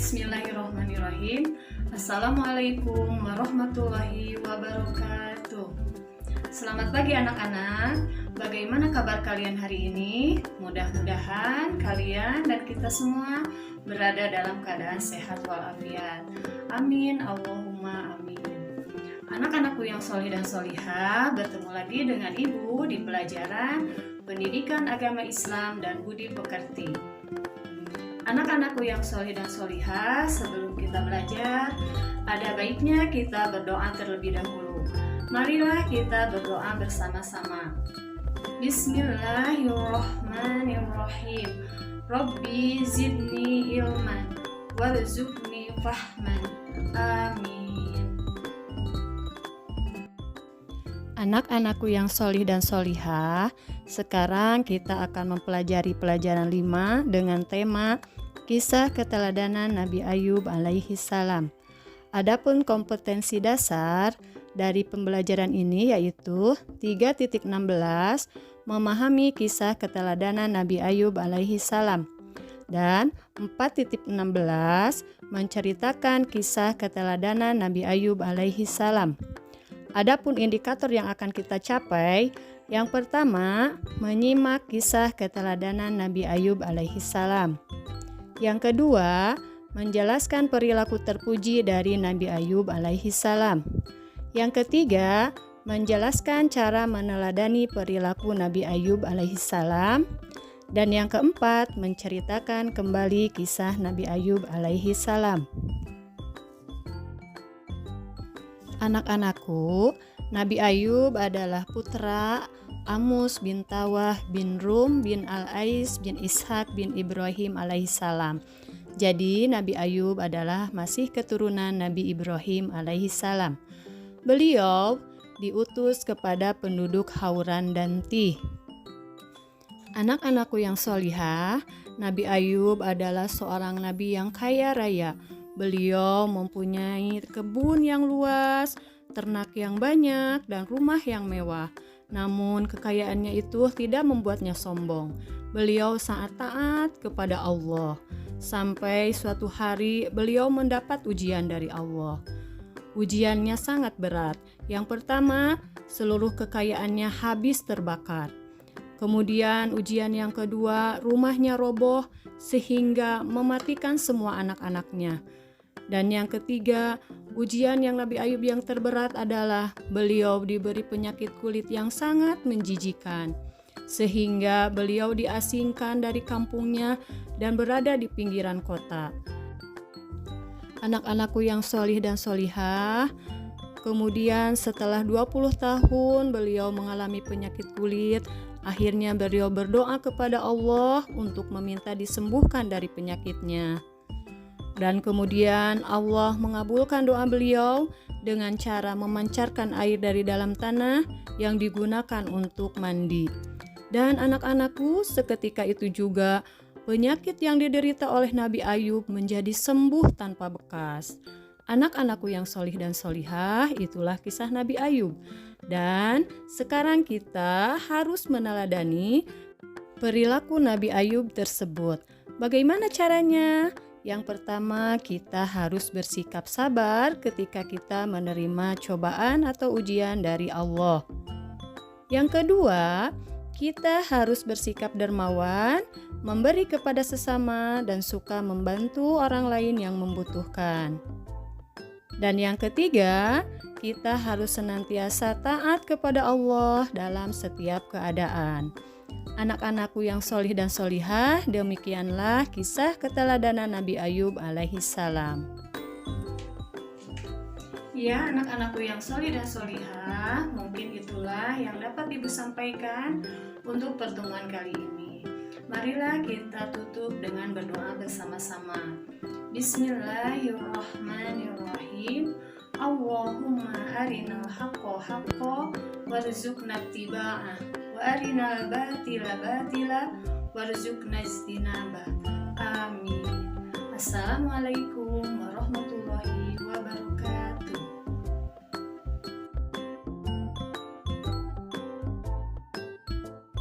Bismillahirrahmanirrahim. Assalamualaikum warahmatullahi wabarakatuh. Selamat pagi anak-anak. Bagaimana kabar kalian hari ini? Mudah-mudahan kalian dan kita semua berada dalam keadaan sehat walafiat. Amin, Allahumma amin. Anak-anakku yang solih dan solihah, bertemu lagi dengan Ibu di pelajaran Pendidikan Agama Islam dan Budi Pekerti. Anak-anakku yang solih dan solihah, sebelum kita belajar, ada baiknya kita berdoa terlebih dahulu. Marilah kita berdoa bersama-sama. Bismillahirrahmanirrahim. Rabbi zidni ilman warzuqni fahman. Amin. Anak-anakku yang solih dan solihah, sekarang kita akan mempelajari pelajaran 5 dengan tema Kisah Keteladanan Nabi Ayub alaihi salam. Adapun kompetensi dasar dari pembelajaran ini yaitu 3.16 memahami kisah keteladanan Nabi Ayub alaihi salam dan 4.16 menceritakan kisah keteladanan Nabi Ayub alaihi salam. Adapun indikator yang akan kita capai, yang pertama, menyimak kisah keteladanan Nabi Ayub alaihi salam. Yang kedua, menjelaskan perilaku terpuji dari Nabi Ayub alaihi salam. Yang ketiga, menjelaskan cara meneladani perilaku Nabi Ayub alaihi salam. Dan yang keempat, menceritakan kembali kisah Nabi Ayub alaihi salam. Anak-anakku, Nabi Ayub adalah putra Amus bin Tawah bin Rum bin Al-Ais bin Ishak bin Ibrahim alaihissalam. Jadi Nabi Ayub adalah masih keturunan Nabi Ibrahim alaihissalam. Beliau diutus kepada penduduk Hauran dan Tih. Anak-anakku yang solihah, Nabi Ayub adalah seorang nabi yang kaya raya. Beliau mempunyai kebun yang luas, ternak yang banyak, dan rumah yang mewah. Namun kekayaannya itu tidak membuatnya sombong. Beliau sangat taat kepada Allah. Sampai suatu hari beliau mendapat ujian dari Allah. Ujiannya sangat berat. Yang pertama, seluruh kekayaannya habis terbakar. Kemudian ujian yang kedua, rumahnya roboh sehingga mematikan semua anak-anaknya. Dan yang ketiga, ujian yang Nabi Ayub yang terberat adalah beliau diberi penyakit kulit yang sangat menjijikan, sehingga beliau diasingkan dari kampungnya dan berada di pinggiran kota. Anak-anakku yang solih dan solihah, kemudian setelah 20 tahun beliau mengalami penyakit kulit. Akhirnya beliau berdoa kepada Allah untuk meminta disembuhkan dari penyakitnya. Dan kemudian Allah mengabulkan doa beliau dengan cara memancarkan air dari dalam tanah yang digunakan untuk mandi. Dan anak-anakku, seketika itu juga penyakit yang diderita oleh Nabi Ayub menjadi sembuh tanpa bekas. Anak-anakku yang solih dan solihah, itulah kisah Nabi Ayub. Dan sekarang kita harus meneladani perilaku Nabi Ayub tersebut. Bagaimana caranya? Yang pertama, kita harus bersikap sabar ketika kita menerima cobaan atau ujian dari Allah. Yang kedua, kita harus bersikap dermawan, memberi kepada sesama, dan suka membantu orang lain yang membutuhkan. Dan yang ketiga, kita harus senantiasa taat kepada Allah dalam setiap keadaan. Anak-anakku yang solih dan solihah, demikianlah kisah keteladanan Nabi Ayub alaihi salam. Ya, anak-anakku yang solih dan solihah, mungkin itulah yang dapat Ibu sampaikan untuk pertemuan kali ini. Marilah kita tutup dengan berdoa bersama-sama. Bismillahirrahmanirrahim. Allahumma arinal haqqa haqqa warzuqna ittiba'ah wa arinal batila batila warzuqna ijtinabah. Amin. Assalamualaikum warahmatullahi wabarakatuh.